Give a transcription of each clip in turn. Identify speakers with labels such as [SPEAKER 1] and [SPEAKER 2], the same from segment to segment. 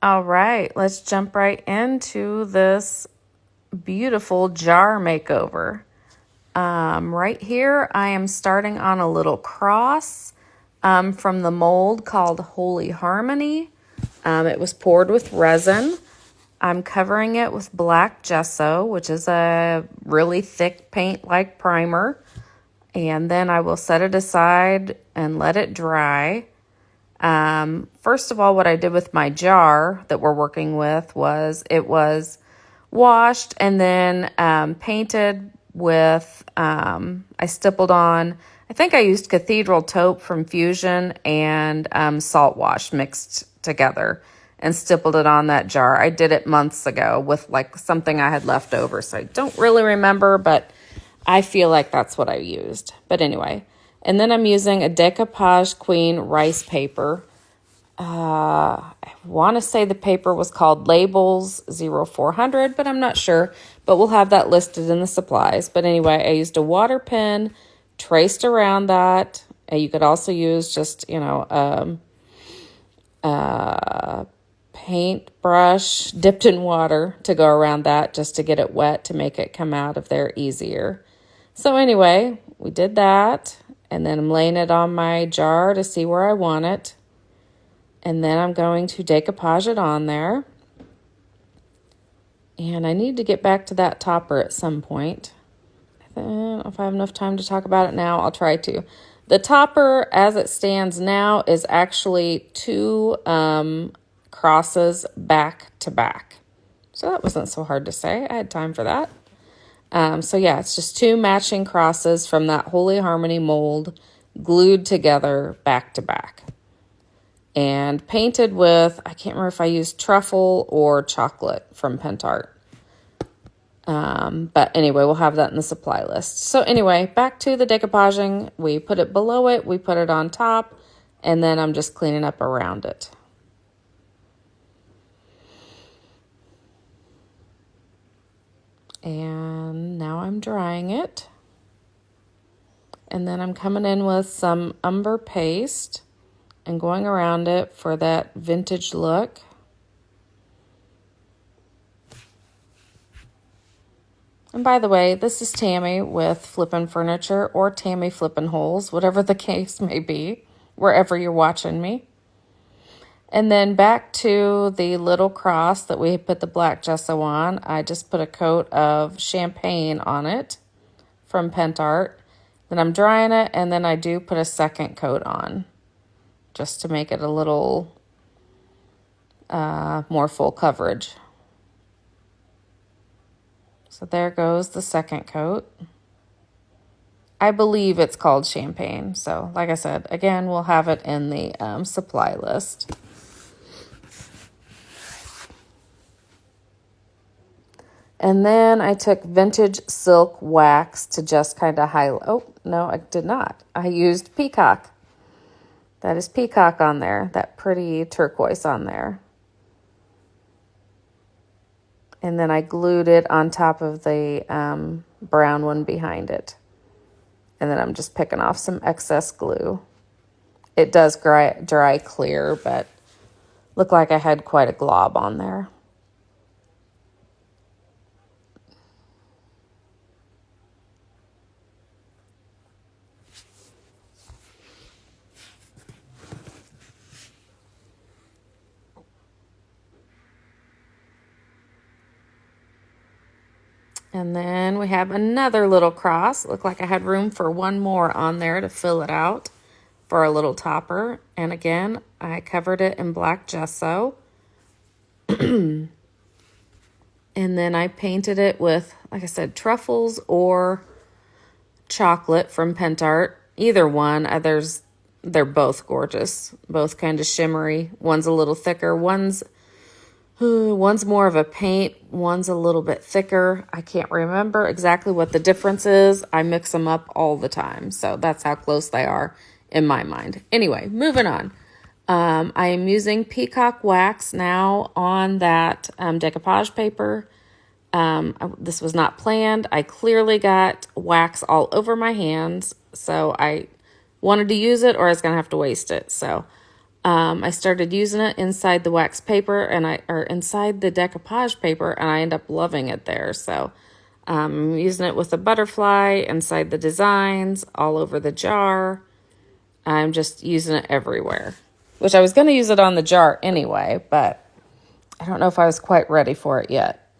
[SPEAKER 1] All right, let's jump right into this beautiful jar makeover. Right here, I am starting on a little cross from the mold called Holy Harmony. It was poured with resin. I'm covering it with black gesso, which is a really thick paint-like primer. And then I will set it aside and let it dry. First of all, what I did with my jar that we're working with was it was washed and then painted with, I stippled on, I think I used Cathedral Taupe from Fusion and salt wash mixed together and stippled it on that jar. I did it months ago with like something I had left over, so I don't really remember, but I feel like that's what I used. But anyway, and then I'm using a Decoupage Queen rice paper. I want to say the paper was called Labels 0400, but I'm not sure. But we'll have that listed in the supplies. But anyway, I used a water pen, traced around that. You could also use just, paintbrush dipped in water to go around that just to get it wet to make it come out of there easier. So anyway, we did that, and then I'm laying it on my jar to see where I want it. And then I'm going to decoupage it on there. And I need to get back to that topper at some point. I don't know if I have enough time to talk about it now. I'll try to. The topper, as it stands now, is actually two crosses back to back. So that wasn't so hard to say. I had time for that. So yeah, it's just two matching crosses from that Holy Harmony mold glued together back to back. And painted with, I can't remember if I used truffle or chocolate from Pentart. But anyway, we'll have that in the supply list. So anyway, back to the decoupaging. We put it below it, we put it on top, and then I'm just cleaning up around it. And now I'm drying it. And then I'm coming in with some umber paste and going around it for that vintage look. And by the way, this is Tammy with Flippin' Furniture, or Tammy Flippin' Holes, whatever the case may be, wherever you're watching me. And then back to the little cross that we put the black gesso on. I just put a coat of champagne on it from Pentart. Then I'm drying it, and then I do put a second coat on just to make it a little more full coverage. So there goes the second coat. I believe it's called champagne. So like I said, again, we'll have it in the supply list. And then I took vintage silk wax to just kind of highlight. Oh, no, I did not. I used Peacock. That is Peacock on there, that pretty turquoise on there. And then I glued it on top of the brown one behind it. And then I'm just picking off some excess glue. It does dry clear, but looked like I had quite a glob on there. And then we have another little cross. Looked like I had room for one more on there to fill it out for a little topper. And again, I covered it in black gesso. And then I painted it with, like I said, truffles or chocolate from Pentart. Either one. They're both gorgeous. Both kind of shimmery. One's a little thicker. One's more of a paint, one's a little bit thicker. I can't remember exactly what the difference is. I mix them up all the time, so that's how close they are in my mind. Anyway, moving on. I am using Peacock wax now on that decoupage paper. This was not planned. I clearly got wax all over my hands, so I wanted to use it or I was going to have to waste it. So I started using it inside the wax paper or inside the decoupage paper, and I end up loving it there. So I'm using it with a butterfly inside the designs, all over the jar. I'm just using it everywhere, which I was going to use it on the jar anyway, but I don't know if I was quite ready for it yet.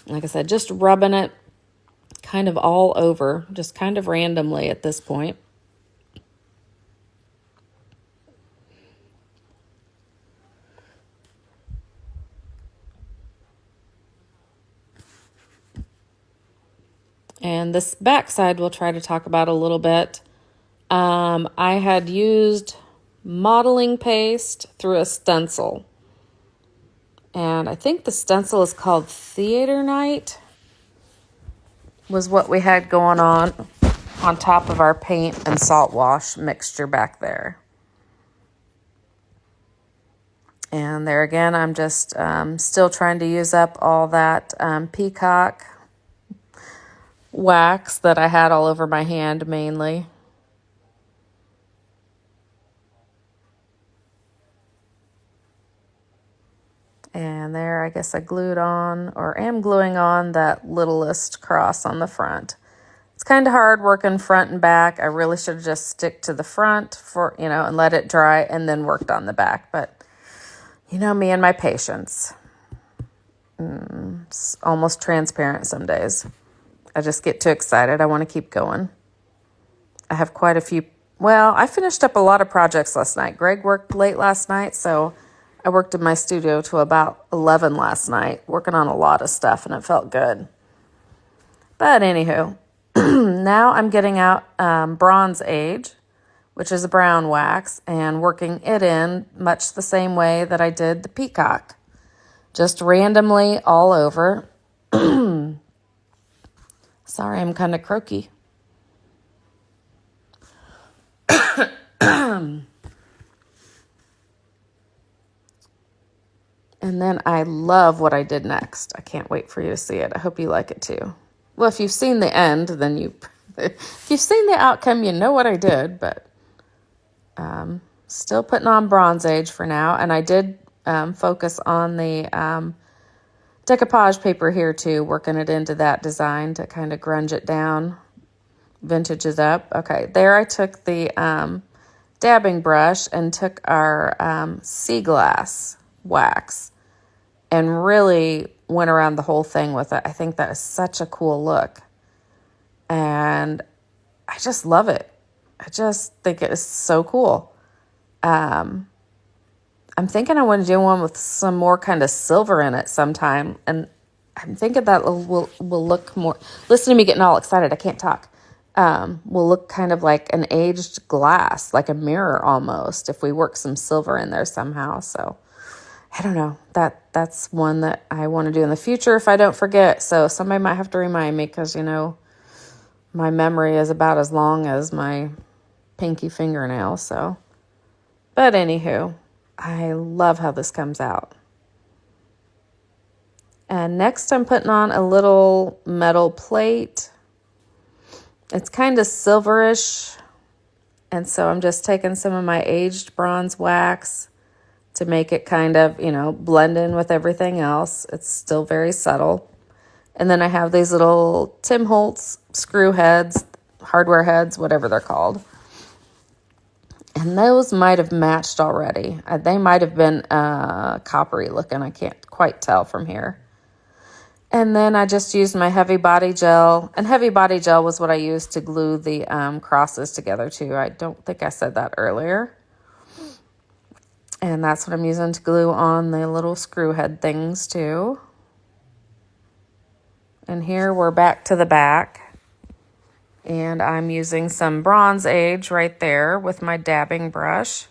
[SPEAKER 1] Like I said, just rubbing it kind of all over, just kind of randomly at this point. And this back side we'll try to talk about a little bit. I had used modeling paste through a stencil. And I think the stencil is called Theater Night, was what we had going on top of our paint and salt wash mixture back there. And there again, I'm just still trying to use up all that peacock wax that I had all over my hand mainly. And there, I guess I glued on, or am gluing on, that littlest cross on the front. It's kind of hard working front and back. I really should have just stick to the front for, and let it dry and then worked on the back. But, me and my patience. It's almost transparent some days. I just get too excited. I want to keep going. I have quite a few. Well, I finished up a lot of projects last night. Greg worked late last night, so I worked in my studio till about 11 last night, working on a lot of stuff, and it felt good. But anywho, now I'm getting out Bronze Age, which is a brown wax, and working it in much the same way that I did the peacock. Just randomly all over. Sorry, I'm kind of croaky. And then I love what I did next. I can't wait for you to see it. I hope you like it too. Well, if you've seen the end, then if you've seen the outcome, you know what I did, but still putting on Bronze Age for now. And I did focus on the decoupage paper here too, working it into that design to kind of grunge it down, vintage it up. Okay, there I took the dabbing brush and took our sea glass wax and really went around the whole thing with it. I think that is such a cool look. And I just love it. I just think it is so cool. I'm thinking I want to do one with some more kind of silver in it sometime. And I'm thinking that will look more, listen to me getting all excited, I can't talk. Will look kind of like an aged glass, like a mirror almost, if we work some silver in there somehow. So I don't know, that's one that I want to do in the future if I don't forget. So somebody might have to remind me because, my memory is about as long as my pinky fingernail. So, but anywho, I love how this comes out. And next I'm putting on a little metal plate. It's kind of silverish. And so I'm just taking some of my aged bronze wax to make it kind of, blend in with everything else. It's still very subtle. And then I have these little Tim Holtz screw heads, hardware heads, whatever they're called. And those might have matched already. They might have been coppery looking. I can't quite tell from here. And then I just used my heavy body gel. And heavy body gel was what I used to glue the crosses together too. I don't think I said that earlier. And that's what I'm using to glue on the little screw head things too. And here we're back to the back. And I'm using some Bronze Age right there with my dabbing brush.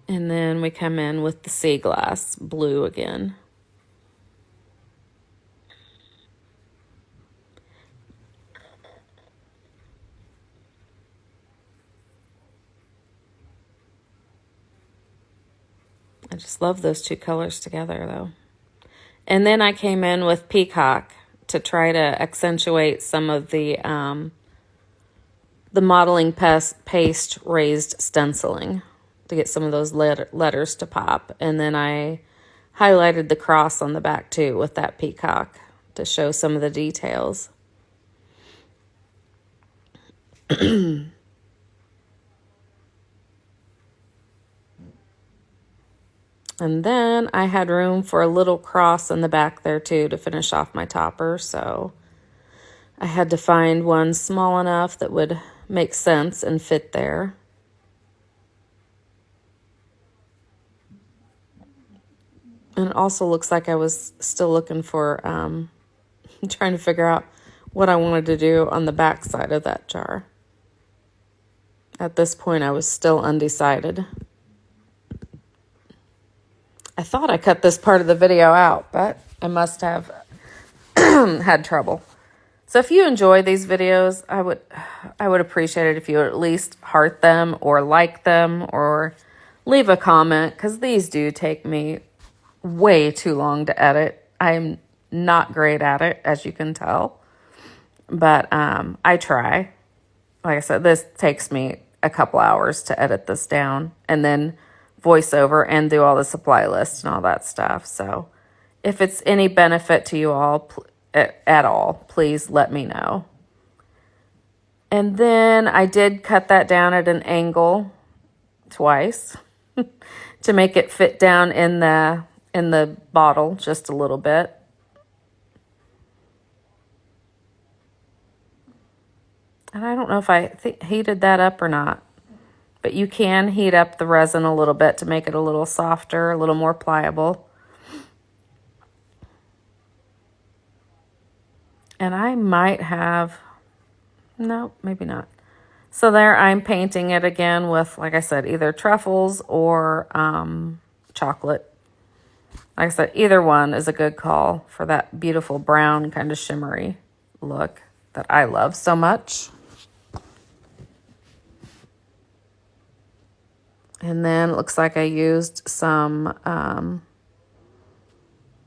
[SPEAKER 1] And then we come in with the sea glass blue again. just love those two colors together though. And then I came in with Peacock to try to accentuate some of the modeling paste raised stenciling to get some of those letters to pop. And then I highlighted the cross on the back too with that Peacock to show some of the details. And then I had room for a little cross in the back there too to finish off my topper. So I had to find one small enough that would make sense and fit there. And it also looks like I was still looking for, trying to figure out what I wanted to do on the back side of that jar. At this point, I was still undecided. I thought I cut this part of the video out, but I must have had trouble. So if you enjoy these videos, I would appreciate it if you would at least heart them or like them or leave a comment, because these do take me way too long to edit. I'm not great at it, as you can tell, but I try. Like I said, this takes me a couple hours to edit this down and then voice over and do all the supply lists and all that stuff. So if it's any benefit to you all at all, please let me know. And then I did cut that down at an angle twice to make it fit down in the bottle just a little bit. And I don't know if I heated that up or not, but you can heat up the resin a little bit to make it a little softer, a little more pliable. And I might have, no, maybe not. So there I'm painting it again with, like I said, either truffles or chocolate. Like I said, either one is a good call for that beautiful brown kind of shimmery look that I love so much. And then it looks like I used some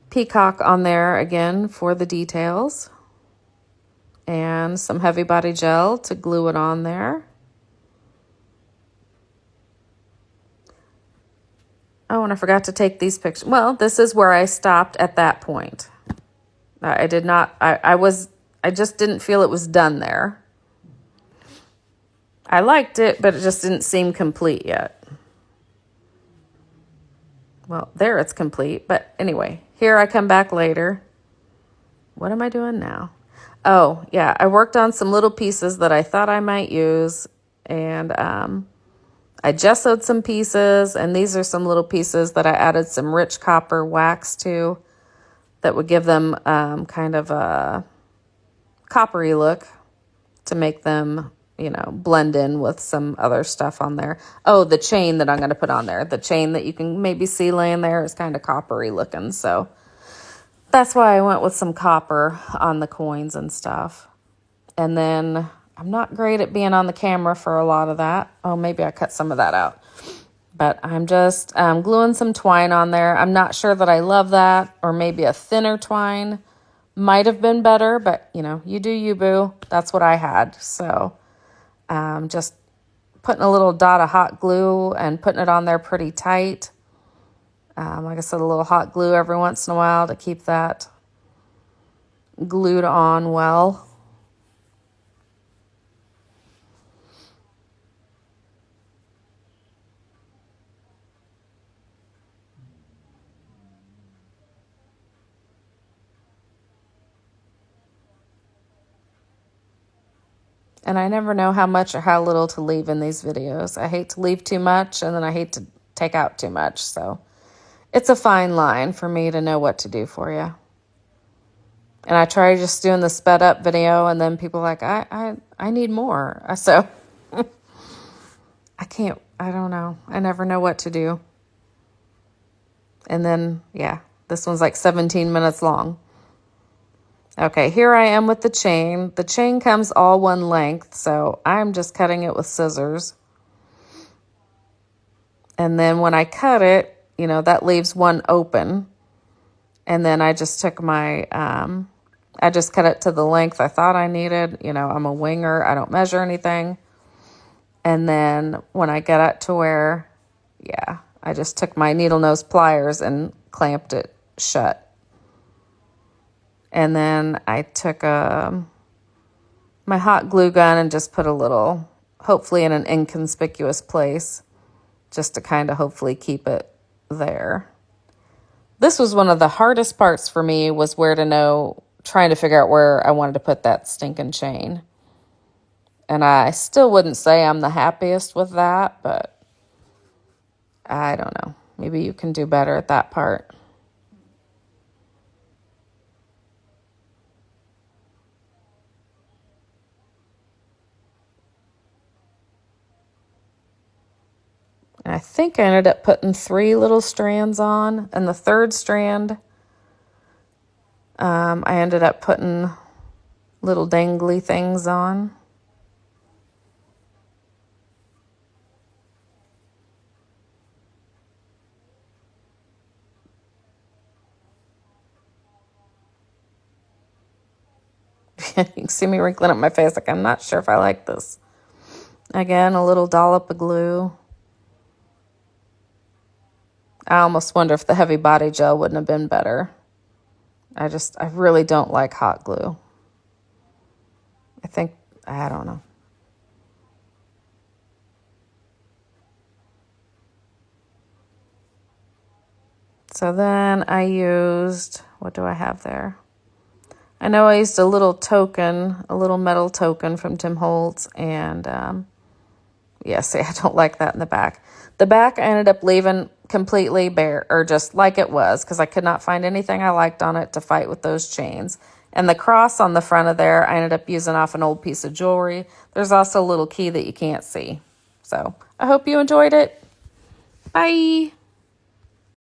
[SPEAKER 1] Peacock on there again for the details. And some heavy body gel to glue it on there. Oh, and I forgot to take these pictures. Well, this is where I stopped at that point. I did not, I just didn't feel it was done there. I liked it, but it just didn't seem complete yet. Well, there it's complete. But anyway, here I come back later. What am I doing now? Oh, yeah, I worked on some little pieces that I thought I might use. And I gessoed some pieces. And these are some little pieces that I added some rich copper wax to that would give them kind of a coppery look to make them, you know, blend in with some other stuff on there. Oh, the chain that I'm going to put on there. The chain that you can maybe see laying there is kind of coppery looking. So that's why I went with some copper on the coins and stuff. And then I'm not great at being on the camera for a lot of that. Oh, maybe I cut some of that out. But I'm just gluing some twine on there. I'm not sure that I love that, or maybe a thinner twine might have been better, but you know, you do you, boo. That's what I had. So just putting a little dot of hot glue and putting it on there pretty tight. Like I said, a little hot glue every once in a while to keep that glued on well. And I never know how much or how little to leave in these videos. I hate to leave too much, and then I hate to take out too much. So it's a fine line for me to know what to do for you. And I try just doing the sped up video, and then people are like, I need more. So I don't know. I never know what to do. And then, yeah, this one's like 17 minutes long. Okay, here I am with the chain. The chain comes all one length, so I'm just cutting it with scissors. And then when I cut it, you know, that leaves one open. And then I just took my, I just cut it to the length I thought I needed. You know, I'm a winger. I don't measure anything. And then when I get it to where, yeah, I just took my needle nose pliers and clamped it shut. And then I took my hot glue gun and just put a little, hopefully in an inconspicuous place, just to kind of hopefully keep it there. This was one of the hardest parts for me, was where to know, trying to figure out where I wanted to put that stinking chain. And I still wouldn't say I'm the happiest with that, but I don't know. Maybe you can do better at that part. And I think I ended up putting 3 little strands on, and the third strand, I ended up putting little dangly things on. You can see me wrinkling up my face like I'm not sure if I like this. Again, a little dollop of glue. I almost wonder if the heavy body gel wouldn't have been better. I really don't like hot glue. I don't know. So then I used, what do I have there? I know I used a little metal token from Tim Holtz, and yeah, see, I don't like that in the back. The back I ended up leaving completely bare, or just like it was, because I could not find anything I liked on it to fight with those chains. And the cross on the front of there, I ended up using off an old piece of jewelry. There's also a little key that you can't see. So I hope you enjoyed it. Bye.